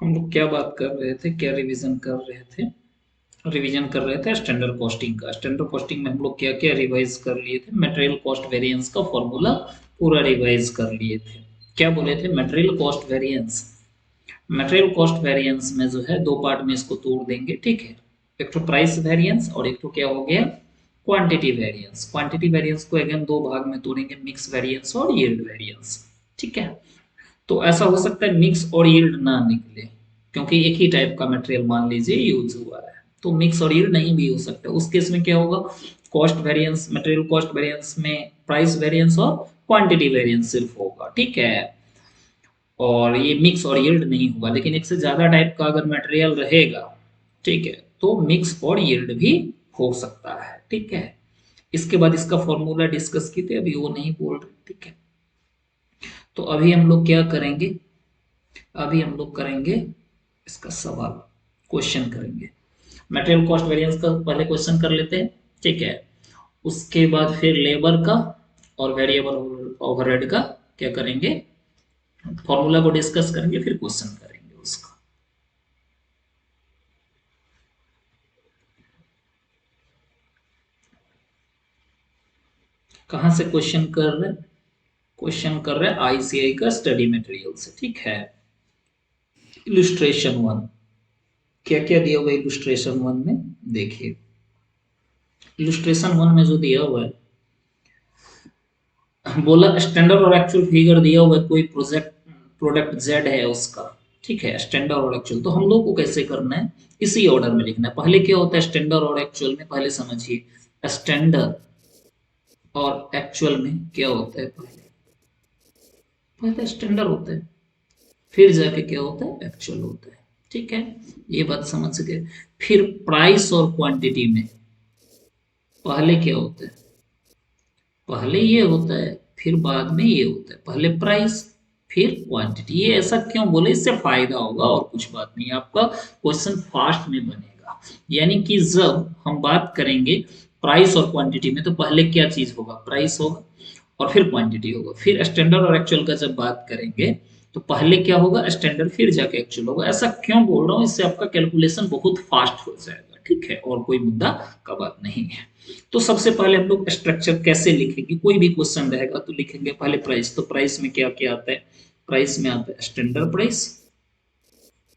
हम लोग क्या बात कर रहे थे, क्या रिवीजन कर रहे थे? रिवीजन कर रहे थे स्टैंडर्ड कॉस्टिंग का। स्टैंडर्ड कॉस्टिंग में हम लोग क्या क्या रिवाइज कर लिए थे? मटेरियल कॉस्ट वेरिएंस का फॉर्मूला पूरा रिवाइज कर लिए थे। क्या बोले थे? Material cost variance. Material cost variance में जो है दो पार्ट में इसको तोड़ देंगे, ठीक है। एक तो प्राइस वेरिएंस और एक तो क्या हो गया, क्वांटिटी वेरिएंस। क्वांटिटी वेरिएंस को अगेन दो भाग में तोड़ेंगे, मिक्स वेरिएंस और यील्ड वेरिएंस, ठीक है। तो ऐसा हो सकता है मिक्स और यील्ड ना निकले, क्योंकि एक ही टाइप का मटेरियल मान लीजिए यूज हुआ है, तो मिक्स और यील्ड नहीं भी हो सकता। उस केस में क्या होगा, cost variance, material cost variance में प्राइस वेरिएंस और क्वांटिटी वेरिएंस सिर्फ होगा, ठीक है। और ये मिक्स और यील्ड नहीं होगा। लेकिन एक से ज्यादा टाइप का अगर मटेरियल रहेगा, ठीक है, तो मिक्स और यील्ड भी हो सकता है, ठीक है। इसके बाद इसका फॉर्मूला डिस्कस की थी, अभी वो नहीं बोल रहे, ठीक है। तो अभी हम लोग क्या करेंगे, अभी हम लोग करेंगे इसका सवाल, क्वेश्चन करेंगे। मटेरियल कॉस्ट वेरिएंस का पहले क्वेश्चन कर लेते हैं, ठीक है। उसके बाद फिर लेबर का और वेरिएबल ओवरहेड का क्या करेंगे, फॉर्मूला को डिस्कस करेंगे, फिर क्वेश्चन करेंगे उसका। कहां से क्वेश्चन कर रहे हैं? क्वेश्चन कर रहे हैं आईसीआई का स्टडी मटेरियल से, ठीक है। इलुस्ट्रेशन वन, क्या क्या दिया हुआ इलुस्ट्रेशन वन में, देखिए। इलुस्ट्रेशन वन में जो दिया हुआ है, बोला स्टैंडर्ड और एक्चुअल फिगर दिया हुआ है, कोई प्रोजेक्ट प्रोडक्ट जेड है उसका, ठीक है। स्टैंडर्ड और एक्चुअल तो हम लोग को कैसे करना है, इसी ऑर्डर में लिखना है। पहले क्या होता है स्टैंडर्ड और एक्चुअल में, पहले समझिए। स्टैंडर्ड और एक्चुअल में क्या होता है, पहले पहले स्टैंडर्ड होता है, फिर जाके क्या होता है, एक्चुअल होता है, ठीक है। ये बात समझ गए। फिर प्राइस और क्वांटिटी में पहले क्या होता है, पहले ये होता है, फिर बाद में ये होता है। पहले प्राइस, फिर क्वांटिटी। ये ऐसा क्यों बोले, इससे फायदा होगा और कुछ बात नहीं, आपका क्वेश्चन फास्ट में बनेगा। यानी कि जब हम बात करेंगे प्राइस और क्वांटिटी में, तो पहले क्या चीज होगा, प्राइस होगा और फिर क्वांटिटी होगा। फिर स्टैंडर्ड और एक्चुअल का जब बात करेंगे, तो पहले क्या होगा, स्टैंडर्ड, फिर जाके एक्चुअल होगा। ऐसा क्यों बोल रहा हूँ, इससे आपका कैलकुलेशन बहुत फास्ट हो जाएगा, ठीक है, और कोई मुद्दा का बात नहीं है। तो सबसे पहले हम लोग स्ट्रक्चर कैसे लिखेंगे, कोई भी क्वेश्चन रहेगा तो लिखेंगे पहले प्राइस। तो प्राइस में क्या क्या आता है, प्राइस में आता है स्टैंडर्ड प्राइस,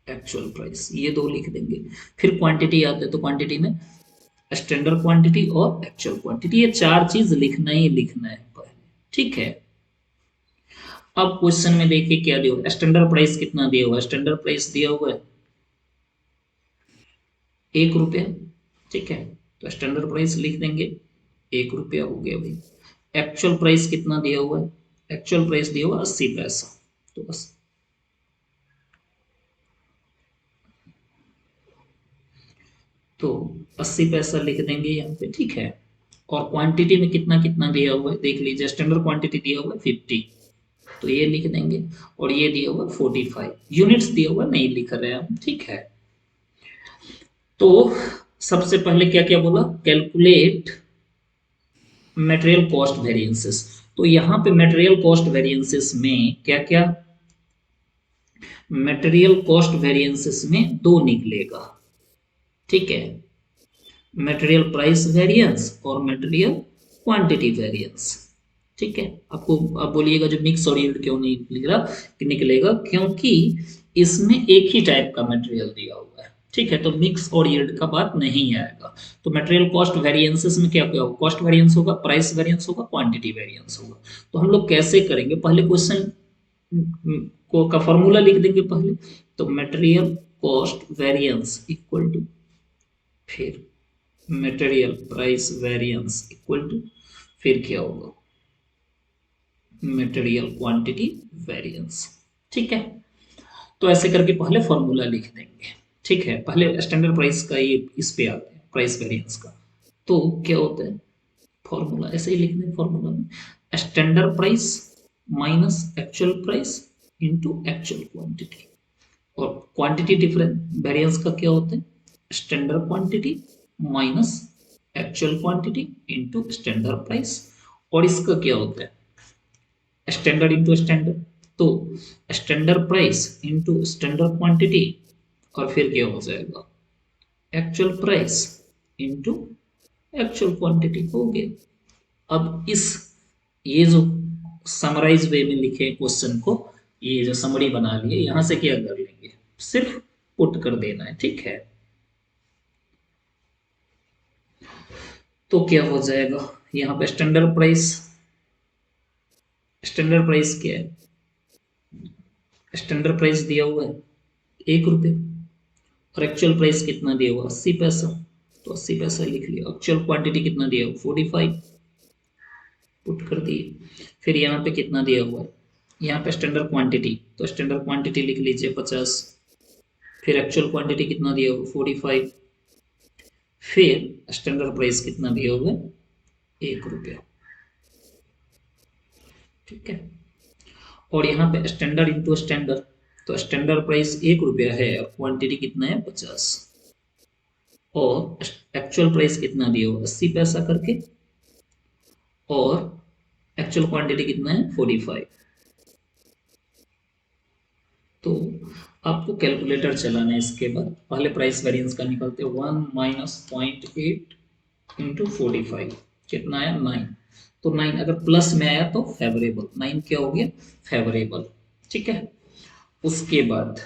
एक्चुअल प्राइस, ये दो लिख देंगे। फिर क्वांटिटी आता है, तो क्वांटिटी में स्टैंडर्ड क्वांटिटी और एक्चुअल क्वांटिटी, ये चार चीज लिखना ही लिखना है पहले, ठीक है। अब क्वेश्चन में देखिए क्या दिया हुआ है, स्टैंडर्ड प्राइस कितना दिया हुआ है, स्टैंडर्ड प्राइस दिया हुआ है 1 रुपया, ठीक है। तो स्टैंडर्ड प्राइस लिख देंगे, 1 रुपया हो गया भाई। एक्चुअल प्राइस कितना दिया हुआ है, एक्चुअल प्राइस दिया हुआ 80 पैसा, तो बस, तो 80 पैसा लिख देंगे यहाँ पे, ठीक है। और क्वांटिटी में कितना कितना दिया हुआ है देख लीजिए, स्टैंडर्ड क्वांटिटी दिया हुआ है 50, तो ये लिख देंगे। और ये दिया हुआ 45 यूनिट्स दिया हुआ नहीं लिख रहे हैं हम, ठीक है। तो सबसे पहले क्या क्या बोला, कैलकुलेट मटेरियल कॉस्ट वेरिएंसेस। तो यहाँ पे मटेरियल कॉस्ट वेरिएंसेस में क्या क्या, मटेरियल कॉस्ट वेरिएंसेस में दो निकलेगा, ठीक है। मटेरियल प्राइस वेरिएंस और मटेरियल क्वांटिटी वेरिएंस, ठीक है। आपको आप बोलिएगा जो मिक्स और यील्ड क्यों नहीं निकला, कि निकलेगा क्योंकि इसमें एक ही टाइप का मटेरियल दिया हुआ है, ठीक है। तो मिक्स और यील्ड का बात नहीं आएगा। तो मटेरियल कॉस्ट वेरिएंसेस में क्या क्या होगा, कॉस्ट वेरिएंस होगा, प्राइस वेरिएंस होगा, क्वांटिटी वेरिएंस होगा। तो हम लोग कैसे करेंगे, पहले क्वेश्चन को का फॉर्मूला लिख देंगे पहले। तो material cost variance equal to, फिर material price variance equal to, फिर क्या होगा, मटेरियल क्वांटिटी वेरिएंस, ठीक है। तो ऐसे करके पहले फॉर्मूला लिख देंगे, ठीक है। पहले स्टैंडर्ड प्राइस का ये इस पे आते हैं, प्राइस वेरिएंस का। तो क्या होता है, फॉर्मूला ऐसे ही लिखना है। फॉर्मूला में standard price minus actual price into actual quantity. और क्वांटिटी डिफरेंस वेरिएंस का क्या होता है, standard quantity minus actual quantity into standard price. और इसका क्या होता है, स्टैंडर्ड इंटू स्टैंडर्ड, तो standard price into standard quantity और फिर क्या हो जाएगा actual price into actual quantity हो गया। अब इस ये जो समराइज वे में लिखे क्वेश्चन को, ये जो समरी बना लिए, यहां से क्या कर लेंगे, सिर्फ पुट कर देना है। ठीक है, तो क्या हो जाएगा यहाँ पे स्टैंडर्ड प्राइस क्या है, स्टैंडर्ड प्राइस दिया हुआ है 1 रुपये और एक्चुअल प्राइस कितना दिया हुआ 80 पैसा, तो 80 पैसा लिख लिया। एक्चुअल क्वांटिटी कितना दिया हुआ 45, पुट कर दिए। फिर यहाँ पे कितना दिया हुआ है, यहाँ पे स्टैंडर्ड क्वांटिटी, तो स्टैंडर्ड क्वांटिटी लिख लीजिए 50, फिर एक्चुअल क्वांटिटी कितना दिया हुआ 45, फिर स्टैंडर्ड प्राइस कितना दिया हुआ है 1 रुपया। ठीक है, और यहाँ पे स्टैंडर्ड इंटू स्टैंडर्ड, तो स्टैंडर्ड प्राइस 1 रुपया है और क्वांटिटी कितना है 50, और एक्चुअल प्राइस कितना दिया हुआ 80 पैसा करके, और एक्चुअल क्वांटिटी कितना है 45। तो आपको कैलकुलेटर चलाना है। इसके बाद पहले प्राइस वेरिएंस का निकलते हैं 1 माइनस 0.8 इंटू 45, कितना आया 9। तो 9 अगर प्लस में आया तो फेवरेबल, 9 क्या हो गया फेवरेबल। ठीक है, उसके बाद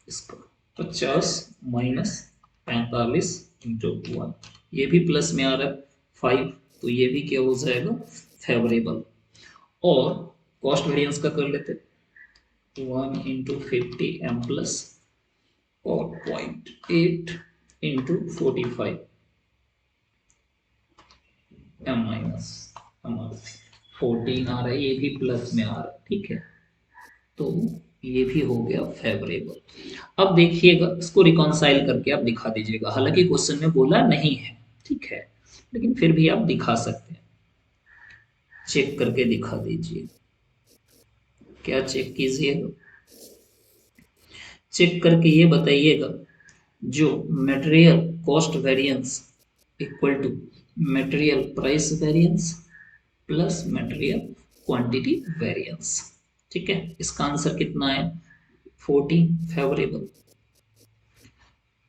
इसका 50 माइनस 45 इंटू 1, ये भी प्लस में आ रहा है 5, तो ये भी क्या हो जाएगा फेवरेबल। और कॉस्ट वेरिएंस का कर लेते 1 इंटू 50 एम प्लस और 0.8 इंटू 45 एम माइनस 14 आ रहा है, ये भी प्लस में आ रहा है। ठीक है, तो ये भी हो गया फेवरेबल। अब देखिएगा, इसको रिकॉन्साइल करके आप दिखा दीजिएगा, हालांकि क्वेश्चन में बोला नहीं है। ठीक है, लेकिन फिर भी आप दिखा सकते हैं, चेक करके दिखा दीजिए। क्या चेक कीजिएगा, चेक करके ये बताइएगा, जो material cost variance equal to material price variance plus material quantity variance. ठीक है, इसका आंसर कितना है 14 फेवरेबल।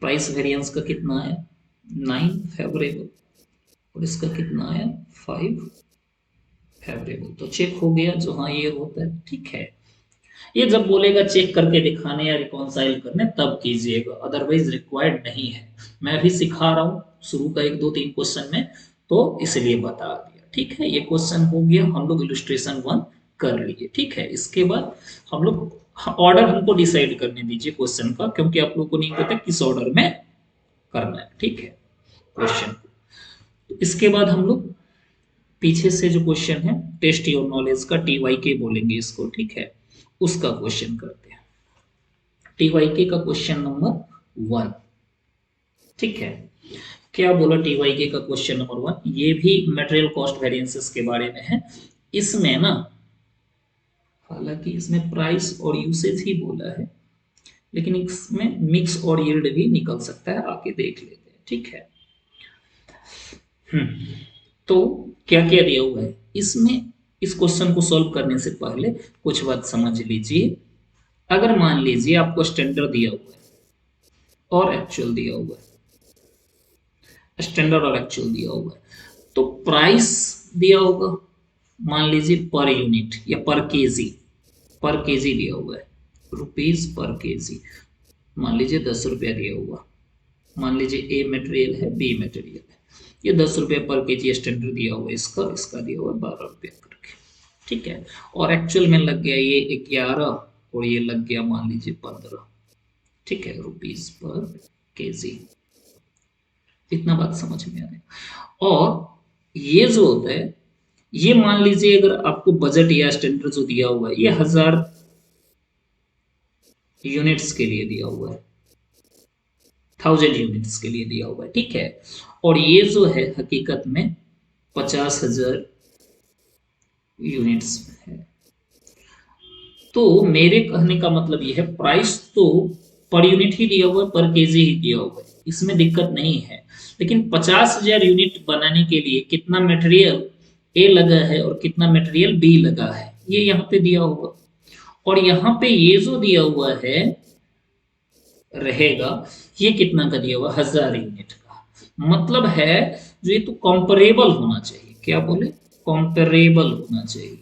प्राइस वेरिएंस का कितना है 9 फेवरेबल, और इसका कितना है 5 फेवरेबल। तो चेक हो गया, जो हाँ ये होता है। ठीक है, ये जब बोलेगा चेक करके दिखाने या रिकॉन्साइल करने तब कीजिएगा, अदरवाइज रिक्वायर्ड नहीं है। मैं भी सिखा रहा हूँ शुरू का 1 2 3 क्वेश्चन में, तो इसलिए बता दिया। ठीक है, ये क्वेश्चन हो गया, हम लोग इलस्ट्रेशन 1 कर लिए। ठीक है, इसके बाद हम लोग ऑर्डर हमको डिसाइड करने दीजिए क्वेश्चन का, क्योंकि आप लोग को नहीं पता किस ऑर्डर में करना है। ठीक है, क्वेश्चन तो इसके बाद हम लोग पीछे से जो क्वेश्चन है टेस्ट योर नॉलेज का, TYK बोलेंगे इसको। ठीक है, उसका क्वेश्चन करते हैं, TYK का क्वेश्चन नंबर 1। ठीक है, क्या बोला TYK का क्वेश्चन नंबर 1, ये भी मटेरियल कॉस्ट वेरिएंसेस के बारे में है। इसमें ना, हालांकि इसमें प्राइस और यूसेज ही बोला है, लेकिन इसमें मिक्स और यील्ड भी निकल सकता है, आके देख लेते हैं। ठीक है, तो क्या क्या दिया हुआ है इसमें, इस क्वेश्चन को सॉल्व करने से पहले कुछ बात समझ लीजिए। अगर मान लीजिए आपको स्टैंडर्ड दिया हुआ है और एक्चुअल दिया हुआ है, स्टैंडर्ड और एक्चुअल दिया हुआ है, तो प्राइस दिया होगा मान लीजिए पर यूनिट या पर केजी दिया हुआ है, रुपीज पर केजी। मान लीजिए 10 रुपया दिया हुआ, मान लीजिए ए मटेरियल है बी मटेरियल है, ये 10 रुपये पर केजी स्टैंडर्ड दिया हुआ है, इसका दिया हुआ है 12 रुपया करके। ठीक है, और एक्चुअल में लग गया ये 11 और ये लग गया मान लीजिए 15। ठीक है, रुपीज पर केजी। इतना बात समझ में आ रहा है। और ये जो होता है, ये मान लीजिए अगर आपको बजट या स्टैंडर्ड जो दिया हुआ है, ये 1000 यूनिट्स के लिए दिया हुआ है, 1000 यूनिट्स के लिए दिया हुआ है। ठीक है, और ये जो है हकीकत में 50,000 यूनिट्स है। तो मेरे कहने का मतलब ये है, प्राइस तो पर यूनिट ही दिया हुआ है, पर केजी ही दिया हुआ है, इसमें दिक्कत नहीं है। लेकिन 50,000 यूनिट बनाने के लिए कितना मटेरियल ए लगा है और कितना मटेरियल बी लगा है, ये यहाँ पे दिया होगा। और यहाँ पे ये जो दिया हुआ है रहेगा, ये कितना का दिया हुआ, 1000 यूनिट का। मतलब है जो ये तो कंपेरेबल होना चाहिए, क्या बोले, कंपेरेबल होना चाहिए।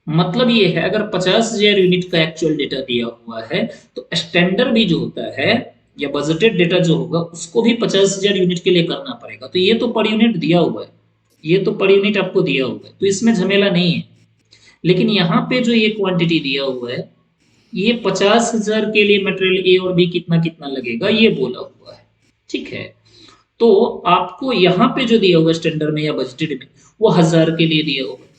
मतलब ये है अगर 50,000 यूनिट का एक्चुअल डेटा दिया हुआ है तो स्टैंडर्ड भी जो होता है या बजटेड डेटा जो होगा उसको भी 50,000 यूनिट के लिए करना पड़ेगा। तो ये तो पर यूनिट दिया हुआ है, ये तो पर यूनिट आपको दिया हुआ है, तो इसमें झमेला नहीं है। लेकिन यहाँ पे जो ये क्वांटिटी दिया हुआ है, ये 50,000 के लिए मटेरियल ए और बी कितना कितना लगेगा ये बोला हुआ है। ठीक है, तो आपको यहाँ पे जो दिया हुआ है स्टैंडर्ड में या बजटेड में, वो 1000 के लिए दिया हुआ है।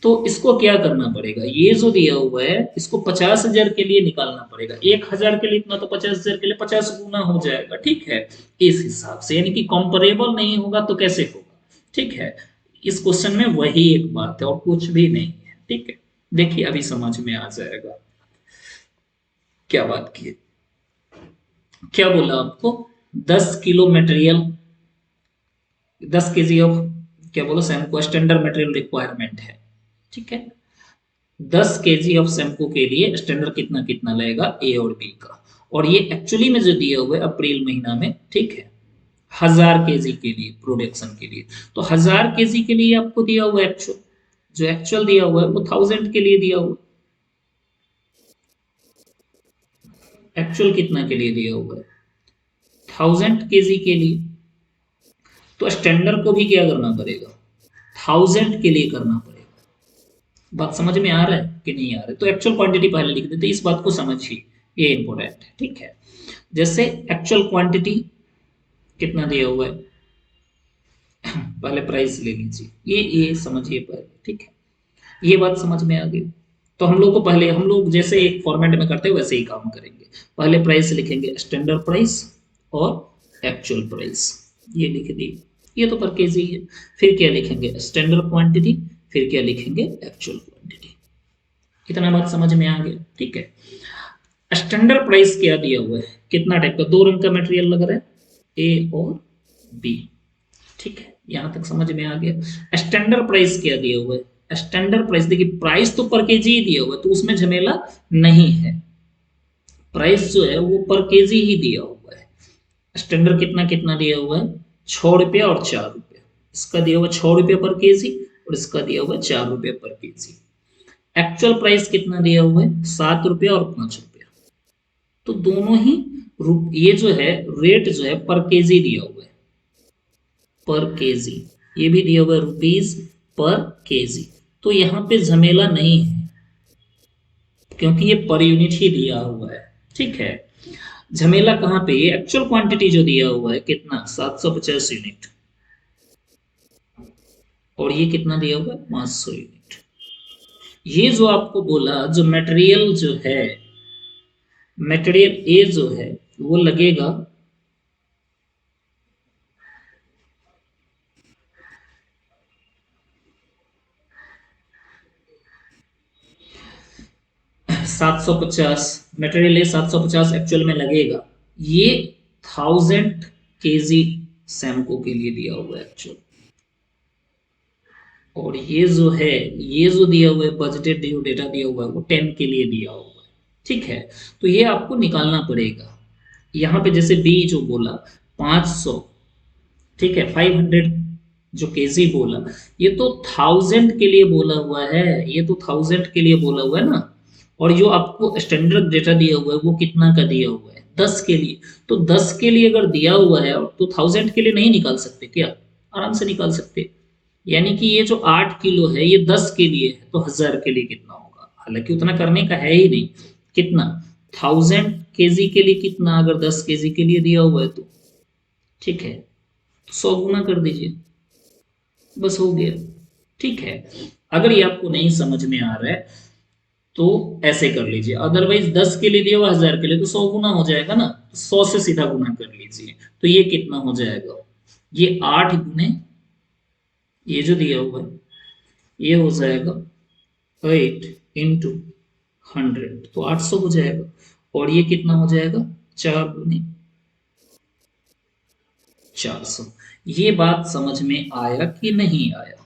तो इसको क्या करना पड़ेगा, ये जो दिया हुआ है इसको 50,000 के लिए निकालना पड़ेगा। 1,000 के लिए इतना, तो 50,000 के लिए 50 गुना हो जाएगा। ठीक है, इस हिसाब से, यानी कि कंपेरेबल नहीं होगा तो कैसे होगा। ठीक है, इस क्वेश्चन में वही एक बात है और कुछ भी नहीं है। ठीक है, देखिए अभी समझ में आ जाएगा क्या बात की है। क्या बोला आपको, 10 किलो मटेरियल, 10 केजी ऑफ, क्या बोलो, सैमको स्टैंडर्ड मटेरियल रिक्वायरमेंट है। ठीक है, 10 केजी ऑफ शैम्पू के लिए स्टैंडर्ड कितना कितना लगेगा ए और बी का। और ये एक्चुअली में जो दिया हुआ है अप्रैल महीना में, ठीक है, 1000 केजी के लिए प्रोडक्शन के लिए। तो 1000 केजी के लिए आपको दिया हुआ है एक्चुअल, जो एक्चुअल दिया हुआ है वो 1000 के लिए दिया हुआ है। एक्चुअल कितना के लिए दिया हुआ है, 1000 केजी के लिए। तो स्टैंडर्ड को भी क्या करना पड़ेगा, 1000 के लिए करना पड़ेगा। बात समझ में आ रहा है कि नहीं आ रहा है, तो एक्चुअल क्वांटिटी पहले लिख देते, इस बात को समझिए, ये इंपॉर्टेंट है। ठीक है, जैसे एक्चुअल क्वांटिटी कितना दिया हुआ है, पहले प्राइस ले लीजिए, ये समझिए पहले। ठीक है, ये बात समझ में आ गई। तो हम लोग को पहले, हम लोग जैसे एक फॉर्मेट में करते हैं वैसे ही काम करेंगे। पहले प्राइस लिखेंगे, स्टैंडर्ड प्राइस और एक्चुअल प्राइस, ये लिख दिए, ये तो पर केजी है। फिर क्या लिखेंगे, स्टैंडर्ड क्वांटिटी, फिर क्या लिखेंगे, एक्चुअल क्वांटिटी। इतना बात समझ में आ गया। ठीक है, स्टैंडर्ड प्राइस क्या दिया हुआ है, कितना टाइप का, 2 रंग का मटेरियल लग रहा है, ए और बी। ठीक है, यहां तक समझ में आ गया। स्टैंडर्ड प्राइस क्या दिया हुआ है, स्टैंडर्ड प्राइस देखिए, प्राइस तो पर केजी ही दिया हुआ है तो उसमें झमेला नहीं है। प्राइस जो है वो पर केजी ही दिया हुआ है। स्टैंडर्ड कितना कितना दिया हुआ है, 6 रुपया और 4 रुपया। इसका दिया हुआ 6 रुपया पर केजी और इसका दिया हुआ 4 रुपया पर केजी। एक्चुअल प्राइस कितना दिया हुआ है, 7 रुपया और 5 रुपया। तो दोनों ही ये जो है रेट जो है पर केजी दिया हुआ है, पर केजी। ये भी दिया हुआ है रुपीज पर केजी। तो यहाँ पे झमेला नहीं है क्योंकि ये पर यूनिट ही दिया हुआ है। ठीक है, झमेला कहाँ पे, ये एक्चुअल क्वांटिटी जो दिया हुआ है कितना, 750 यूनिट, और ये कितना दिया हुआ है, 500 यूनिट। ये जो आपको बोला, जो मटेरियल जो है, मटेरियल ए जो है वो लगेगा 750, मटेरियल ए 750 एक्चुअल में लगेगा। ये 1000 केजी सैमको के लिए दिया हुआ है एक्चुअल। और ये जो है, ये जो दिया हुआ है बजटेड ड्यू डेटा दिया हुआ है वो 10 के लिए दिया हुआ है। ठीक है, तो ये आपको निकालना पड़ेगा। यहाँ पे जैसे बी जो बोला 500, ठीक है, 500 जो केजी बोला, ये तो 1000 के लिए बोला हुआ है, ये तो 1000 के लिए बोला हुआ है ना। और जो आपको स्टैंडर्ड डेटा दिया हुआ है वो कितना का दिया हुआ है, 10 के लिए। तो 10 के लिए अगर दिया हुआ है तो 1000 के लिए नहीं निकाल सकते क्या, आराम से निकाल सकते। यानी कि ये जो 8 किलो है ये 10 के लिए है, तो 1000 के लिए कितना होगा, हालांकि उतना करने का है ही नहीं। कितना, 1000 केजी के लिए कितना, अगर 10 केजी के लिए दिया हुआ है तो, ठीक है, तो 100 गुना कर दीजिए, बस हो गया। ठीक है, अगर ये आपको नहीं समझ में आ रहा है तो ऐसे कर लीजिए, अदरवाइज 10 के लिए दिया हुआ 1000 के लिए तो 100 गुना हो जाएगा ना, 100 से सीधा गुना कर लीजिए। तो ये कितना हो जाएगा, ये 8 गुने ये जो दिया हुआ है ये हो जाएगा 8 × 100, तो 800 हो जाएगा। और ये कितना हो जाएगा, 4 × 400। ये बात समझ में आया कि नहीं आया,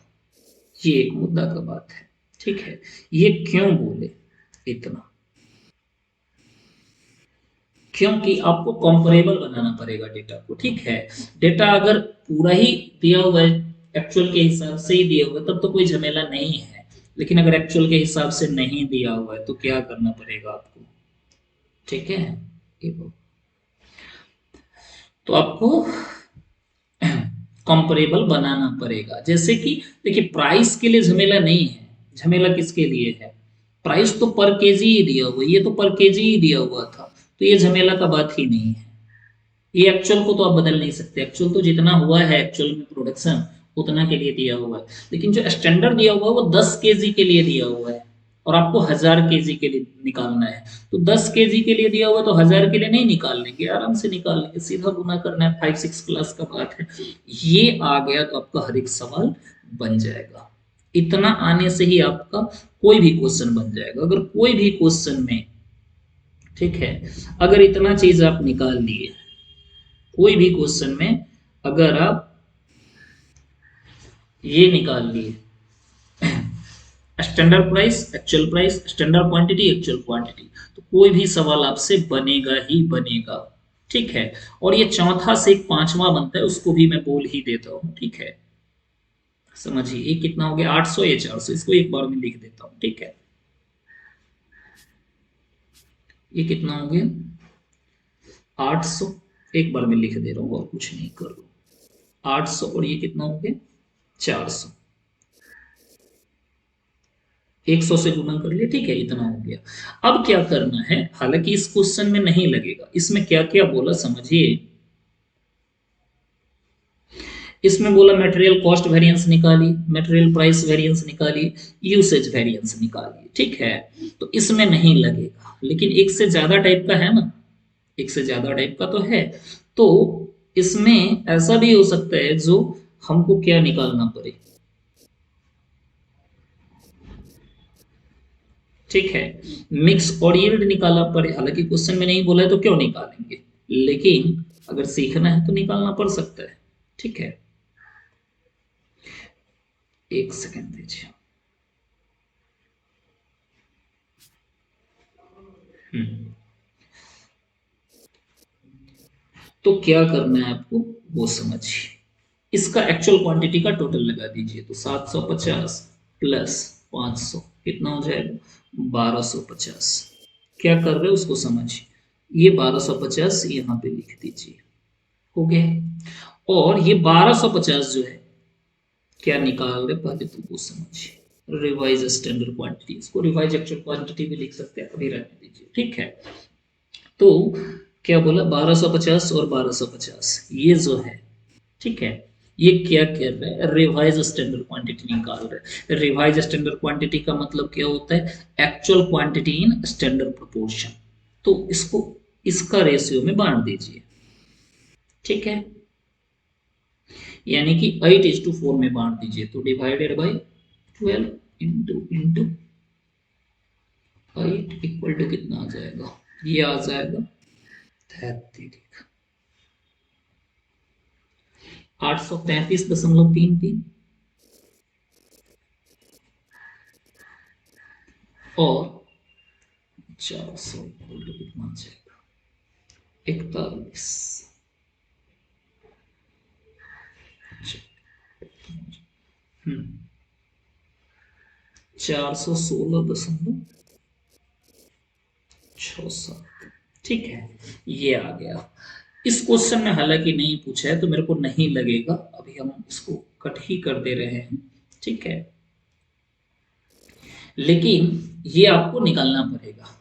ये एक मुद्दा का बात है। ठीक है, ये क्यों बोले इतना? क्योंकि आपको कंपेरेबल बनाना पड़ेगा डेटा को, ठीक है। डेटा अगर पूरा ही दिया हुआ है, एक्चुअल के हिसाब से ही दिया हुआ है, तब तो कोई झमेला नहीं है। लेकिन अगर एक्चुअल के हिसाब से नहीं दिया हुआ है तो क्या करना पड़ेगा आपको, ठीक है। ये तो आपको कंपेरेबल बनाना पड़ेगा। जैसे कि देखिए, प्राइस के लिए झमेला नहीं है। झमेला किसके लिए है? प्राइस तो पर केजी ही दिया हुआ है, ये तो पर केजी ही दिया हुआ था, तो ये झमेला का बात ही नहीं है। ये एक्चुअल को तो आप बदल नहीं सकते, एक्चुअल तो जितना हुआ है एक्चुअल में प्रोडक्शन उतना के लिए दिया हुआ है। लेकिन जो स्टैंडर्ड दिया हुआ है वो 10 केजी के लिए दिया हुआ है, और आपको 1000 केजी के लिए निकालना है। तो 10 केजी के लिए दिया हुआ है, तो 1000 के लिए नहीं निकाल लेंगे, आराम से निकाल लेंगे, सीधा गुना करना है, 5-6 क्लास का बात है। ये आ गया तो आपका हर एक सवाल बन जाएगा। इतना आने से ही आपका कोई भी क्वेश्चन बन जाएगा। अगर कोई भी क्वेश्चन में, ठीक है, अगर इतना चीज आप निकाल लिए, कोई भी क्वेश्चन में अगर आप ये निकाल लिए, standard price, actual price, standard quantity, actual quantity, तो कोई भी सवाल आपसे बनेगा ही बनेगा, ठीक है। और ये चौथा से एक पांचवा बनता है, उसको भी मैं बोल ही देता हूँ, ठीक है। समझिए, ये कितना हो गया, 800 या 400, इसको एक बार में लिख देता हूँ, ठीक है। ये कितना हो गया, 800, एक बार में लिख दे रहा हूँ और कुछ नहीं कर रहा हूँ। 800 और ये कितना हो गया, 400, 100 से गुना कर लिया, ठीक है, इतना हो गया। अब क्या करना है, हालांकि इस क्वेश्चन में नहीं लगेगा, इसमें क्या क्या बोला समझिए। इसमें बोला मटेरियल कॉस्ट वेरिएंस निकालिए, मटेरियल प्राइस वेरिएंस निकालिए, यूसेज वेरिएंस निकालिए, ठीक है। तो इसमें नहीं लगेगा, लेकिन एक से ज्यादा टाइप का है ना, एक से ज्यादा टाइप का तो है। तो इसमें ऐसा भी हो सकता है जो हमको क्या निकालना पड़े, ठीक है, मिक्स और यील्ड निकालना पड़े। हालांकि क्वेश्चन में नहीं बोला है तो क्यों निकालेंगे, लेकिन अगर सीखना है तो निकालना पड़ सकता है, ठीक है। एक सेकंड दीजिए। हम्म, तो क्या करना है आपको, वो समझिए। इसका एक्चुअल क्वांटिटी का टोटल लगा दीजिए, तो 750 प्लस 500 कितना हो जाएगा, 1250। क्या कर रहे हो उसको समझिए, ये 1250 यहाँ पे लिख दीजिए, हो गया। और ये 1250 जो है, क्या निकाल रहे पहले तो वो समझिए। रिवाइज स्टैंडर्ड क्वांटिटी, इसको रिवाइज एक्चुअल क्वांटिटी भी लिख सकते हैं, अभी रहने दीजिए, ठीक है। तो क्या बोला, 1250 और 1250 ये जो है, ठीक है, ये क्या कर रहा है, रिवाइज स्टैंडर्ड क्वांटिटी निकाल रहा है। रिवाइज स्टैंडर्ड क्वांटिटी का मतलब क्या होता है, actual quantity in standard proportion. तो इसको इसका रेशियो में बांट दीजिए, ठीक है। यानी कि 8:4 में बांट दीजिए, तो divided by 12 into into 8 equal to कितना आ जाएगा, ये आ जाएगा 833.33 और 400 इक्वल टू कितना आ जाएगा, 41। 416.67, ठीक है, ये आ गया। इस क्वेश्चन में हालांकि नहीं पूछा है तो मेरे को नहीं लगेगा, अभी हम इसको कट ही कर दे रहे हैं, ठीक है। लेकिन ये आपको निकालना पड़ेगा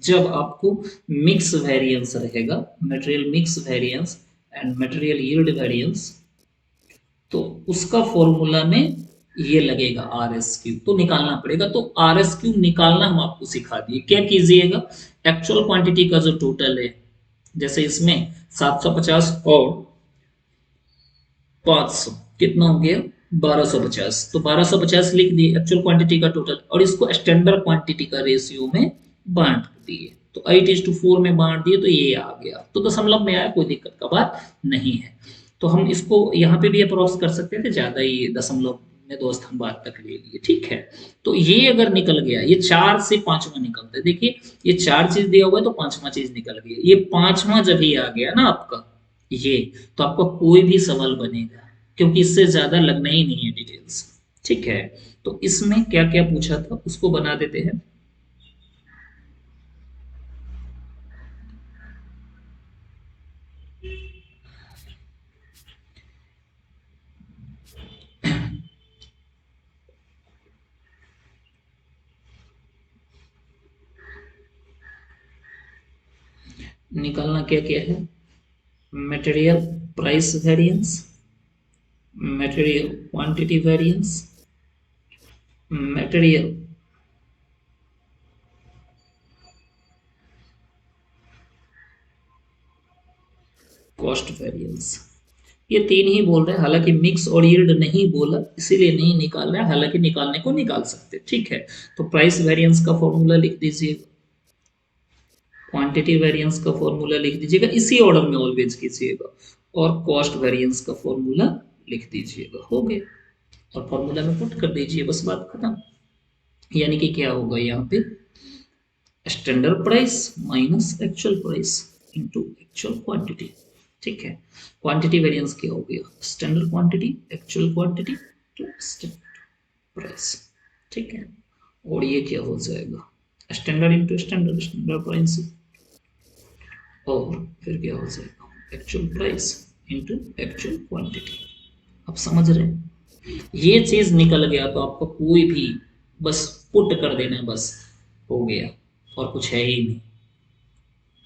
जब आपको मिक्स वेरिएंस रहेगा, material mix variance and material yield variance, तो उसका फॉर्मूला में ये लगेगा आर एस क्यू, तो निकालना पड़ेगा। तो आर एस क्यू निकालना हम आपको सिखा दिए। क्या कीजिएगा, एक्चुअल क्वांटिटी का जो टोटल है, जैसे इसमें 750 और 500 कितना हो गया, 1250, तो 1250 लिख दिए एक्चुअल क्वांटिटी का टोटल, और इसको स्टैंडर्ड क्वांटिटी का रेशियो में बांट दिए, तो 8:4 में बांट दिए, तो ये आ गया, तो दशमलव में आया, कोई दिक्कत का बात नहीं है। तो हम इसको यहाँ पे भी अप्रोक्स कर सकते थे, ज्यादा ही दशमलव अपने दोस्त हम बात तक ले लिए, ठीक है। तो ये अगर निकल गया, ये 4 से पांचवा निकलता है, देखिए ये 4 चीज दिया हुआ है तो पांचवा चीज निकल गया, ये पांचवा जब ये आ गया ना आपका ये, तो आपका कोई भी सवाल बनेगा, क्योंकि इससे ज्यादा लगना ही नहीं है डिटेल्स, ठीक है। तो इसमें क्या क्या पूछा था उसको बना देते हैं। निकालना क्या क्या है, material price variance, material quantity variance, material cost variance, ये तीन ही बोल रहे हैं, हालांकि मिक्स और यील्ड नहीं बोला इसीलिए नहीं निकाल रहे हैं, हालांकि निकालने को निकाल सकते, ठीक है। तो प्राइस वेरिएंस का फॉर्मूला लिख दीजिएगा, क्वांटिटी वेरिएंस का फॉर्मूला लिख दीजिएगा, इसी ऑर्डर में ऑलवेज कीजिएगा, और कॉस्ट वेरिएंस का फॉर्मूला लिख दीजिएगा, हो गया। और फॉर्मूला में पुट कर दीजिए, बस बात खत्म। यानी कि क्या होगा यहाँ पे, standard price minus actual price into actual quantity, ठीक है। क्वांटिटी वेरिएंस क्या हो गया, standard quantity actual quantity to standard price, ठीक है। और ये क्या हो जाएगा, standard into standard, standard price, और फिर क्या हो जाएगा, actual price into actual quantity. आप समझ रहे हैं, ये चीज निकल गया तो आपको कोई भी बस पुट कर देना है, बस हो गया, और कुछ है ही नहीं,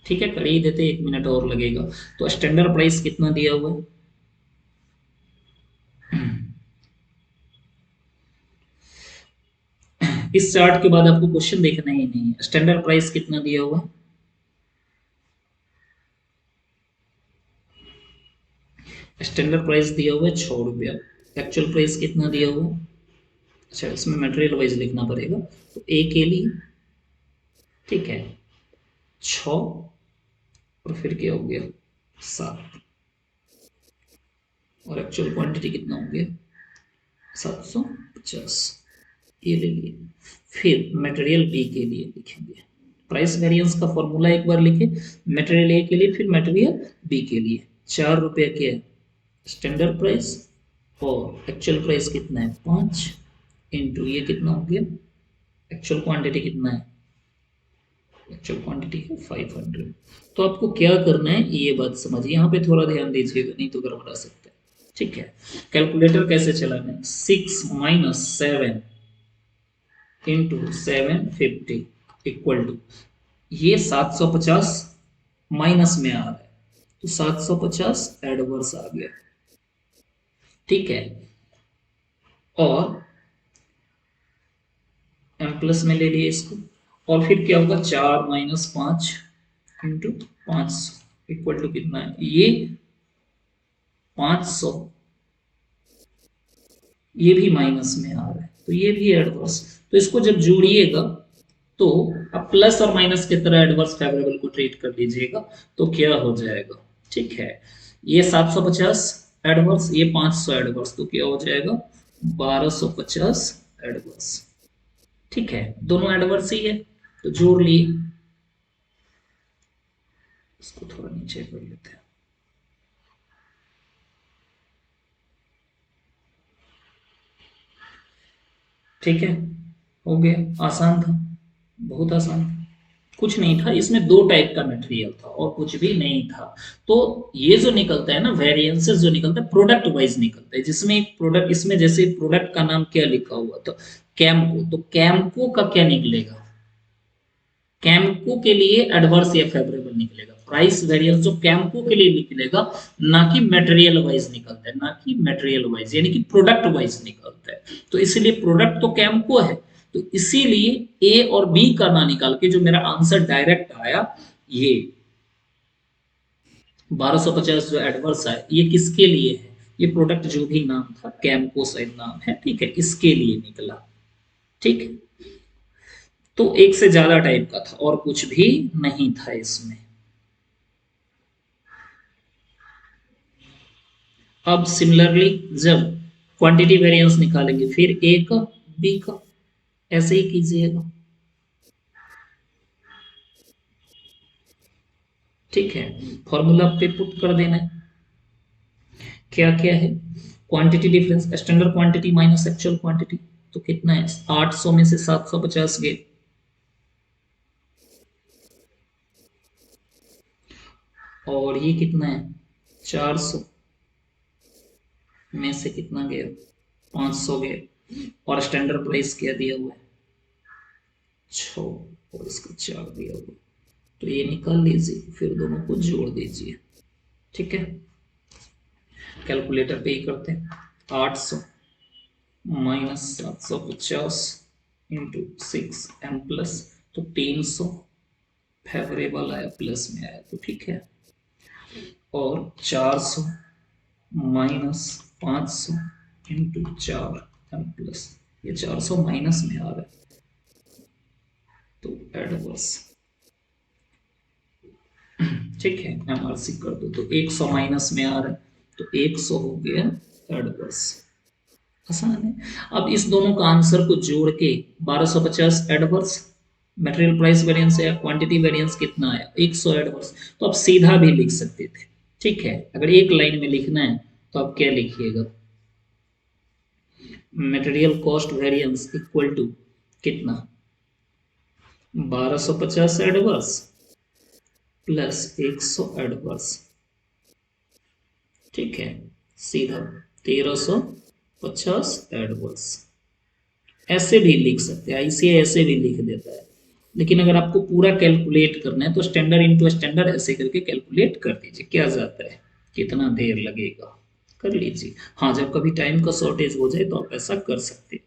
ठीक है। कर ही देते, 1 मिनट और लगेगा। तो स्टैंडर्ड प्राइस कितना दिया हुआ है, इस चार्ट के बाद आपको क्वेश्चन देखना ही नहीं है, स्टैंडर्ड प्राइस कितना दिया हुआ है, स्टैंडर्ड प्राइस दिया हुआ है 6 रुपया, एक्चुअल प्राइस कितना दिया हुआ है, अच्छा इसमें मटेरियल वाइज लिखना पड़ेगा, तो ए के लिए, ठीक है, 6, और फिर क्या हो गया 7, और एक्चुअल क्वांटिटी कितना हो गया 750, ये ले लिए। फिर मटेरियल बी के लिए लिखेंगे, प्राइस वेरिएंस का फॉर्मूला एक बार लिखे, मटेरियल ए के लिए, फिर मटेरियल बी के लिए, 4 रुपये के स्टैंडर्ड प्राइस, और एक्चुअल प्राइस कितना है 5, इंटू ये कितना हो गया, एक्चुअल क्वांटिटी कितना है, एक्चुअल क्वांटिटी है 500। तो आपको क्या करना है ये बात समझिए, यहाँ पे थोड़ा ध्यान दीजिएगा, नहीं तो गड़बड़ा सकता है, ठीक है। कैलकुलेटर कैसे चलाना है, 6 माइनस 7 इंटू 750 इक्वल टू, ये 750 माइनस में आ रहा है, तो 750 एडवर्स आ गया, ठीक है। और एम प्लस में ले लिए इसको, और फिर क्या होगा 4 माइनस 5 इंटू 500 इक्वल टू कितना है, ये 500, ये भी माइनस में आ रहा है, तो ये भी एडवर्स, तो इसको जब जोड़िएगा तो अब प्लस और माइनस की तरह एडवर्स फेवरेबल को ट्रीट कर लीजिएगा, तो क्या हो जाएगा, ठीक है। ये 750 एडवर्स, ये 500 एडवर्स, तो क्या हो जाएगा 1250 एडवर्स, ठीक है। दोनों एडवर्स ही है, तो जोड़ लिए, इसको थोड़ा नीचे कर लेते हैं, ठीक है। हो गया, आसान था, बहुत आसान था, कुछ नहीं था इसमें, 2 टाइप का मटेरियल था और कुछ भी नहीं था। तो ये जो निकलता है ना वेरिएंसेस, जो निकलता है प्रोडक्ट वाइज निकलता है, जिसमें एक प्रोडक्ट, इसमें जैसे प्रोडक्ट का नाम क्या लिखा हुआ, तो कैम्को, तो कैम्को का क्या निकलेगा, कैम्को के लिए एडवर्स या फेवरेबल निकलेगा, प्राइस वेरिएंस जो कैम्को के लिए निकलेगा, ना कि मटेरियल वाइज निकलता है, ना कि मटेरियल वाइज, यानी कि प्रोडक्ट वाइज निकलता है। तो इसीलिए प्रोडक्ट तो कैम्को है, तो इसीलिए ए और बी का ना निकाल के जो मेरा आंसर डायरेक्ट आया, ये 1250 जो एडवर्स है, ये किसके लिए है, ये प्रोडक्ट जो भी नाम था कैम्को शायद नाम है, ठीक है, इसके लिए निकला, ठीक है। तो एक से ज्यादा टाइप का था और कुछ भी नहीं था इसमें। अब सिमिलरली जब क्वांटिटी वेरिएंस निकालेंगे, फिर ए का बी का, ऐसे ही कीजिएगा। ठीक है, फॉर्मूला पे पुट कर देना है। क्या क्या है, quantity difference, standard quantity minus actual quantity, तो कितना है, 800 में से 750 गए, और ये कितना है, 400 में से कितना गया, 500 गए, और स्टैंडर्ड प्राइस क्या दिया हुआ है, 6, और इसका 4 दिया हुआ है। तो ये निकाल लीजिए, फिर दोनों को जोड़ दीजिए। ठीक है, कैलकुलेटर पे ही करते हैं। 800 माइनस 750 इंटू 6 m+, तो 300 फेवरेबल आया, प्लस में आया, तो ठीक है। और 400 माइनस 500 इंटू 4 m+, ये 400 माइनस में आ रहा है, तो एडवर्स। ठीक है, एमआरसी कर दो, तो 100 माइनस में आ रहा है, तो 100 हो गया एडवर्स। आसान है। अब इस दोनों का आंसर को जोड़ के 1250 एडवर्स, मटेरियल प्राइस वेरिएंस या क्वांटिटी वेरिएंस कितना आया, 100 एडवर्स। तो आप सीधा भी लिख सकते थे। ठीक है, अगर एक लाइन में लिखना है तो आप क्या लिखिएगा, material cost variance equal to कितना, 1250 एडवर्स प्लस 100 एडवर्स। ठीक है, सीधा 1350 एडवर्स। ऐसे भी लिख सकते हैं, इसे ऐसे भी लिख देता है, लेकिन अगर आपको पूरा कैलकुलेट करना है तो स्टैंडर्ड इनटू स्टैंडर्ड ऐसे करके कैलकुलेट कर दीजिए, क्या जाता है, कितना देर लगेगा, कर लीजिए। हाँ, जब कभी टाइम का शॉर्टेज हो जाए तो आप ऐसा कर सकते हैं।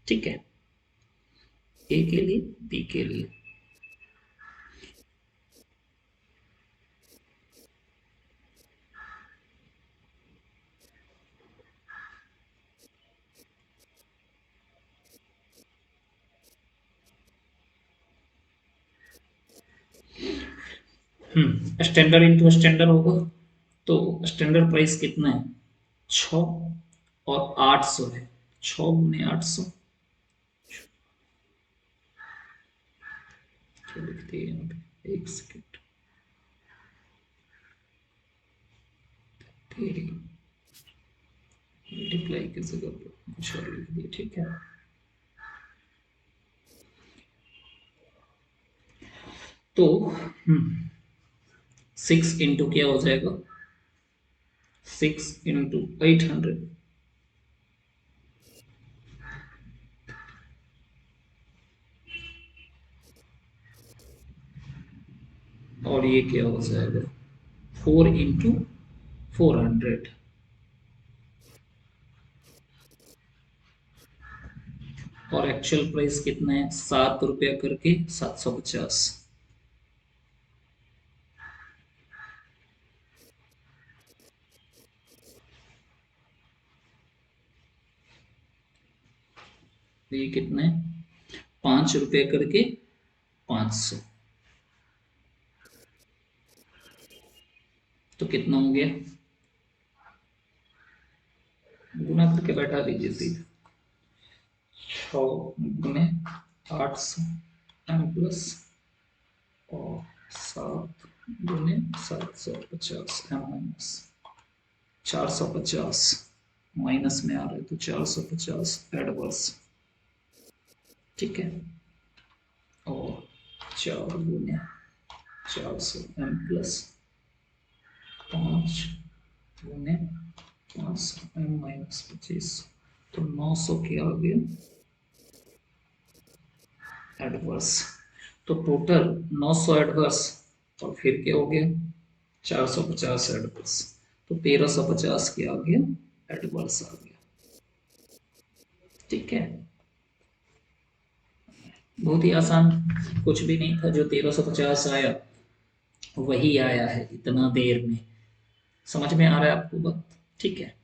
ठीक है, ए के लिए, बी के लिए। स्टैंडर्ड इनटू स्टैंडर्ड होगा, तो स्टैंडर्ड प्राइस कितना है, 6, और 800 है, 6 गुने 800, क्या लिखते हैं यहाँ पे, एक सेकेंड, मल्टीप्लाई की जगह पर कुछ और लिख दिया। ठीक है, तो 6 इंटू क्या हो जाएगा, 6 इंटू 800, और ये क्या हो जाएगा, 4 इंटू 400, और एक्चुअल प्राइस कितना है, 7 रुपया करके 750। तो ये कितना है, 5 रुपये करके 500, तो कितना हो गया, गुना करके बैठा दीजिए सीधे, 6 गुने 800 m+, और 7 गुने 750 m-, 450 माइनस में आ रहा है, तो 450 एडवर्स। ठीक है, और 4 गुने 400 m+, 5 गुने 500 m-25, तो 900 के आ गया एडवर्स। तो टोटल 900 एडवर्स, और फिर क्या हो गया, 450 एडवर्स, तो 1350 के आ गया एडवर्स आ गया। ठीक है, बहुत ही आसान, कुछ भी नहीं था, जो 1350 आया वही आया है इतना देर में। समझ में आ रहा है आपको बात? ठीक है।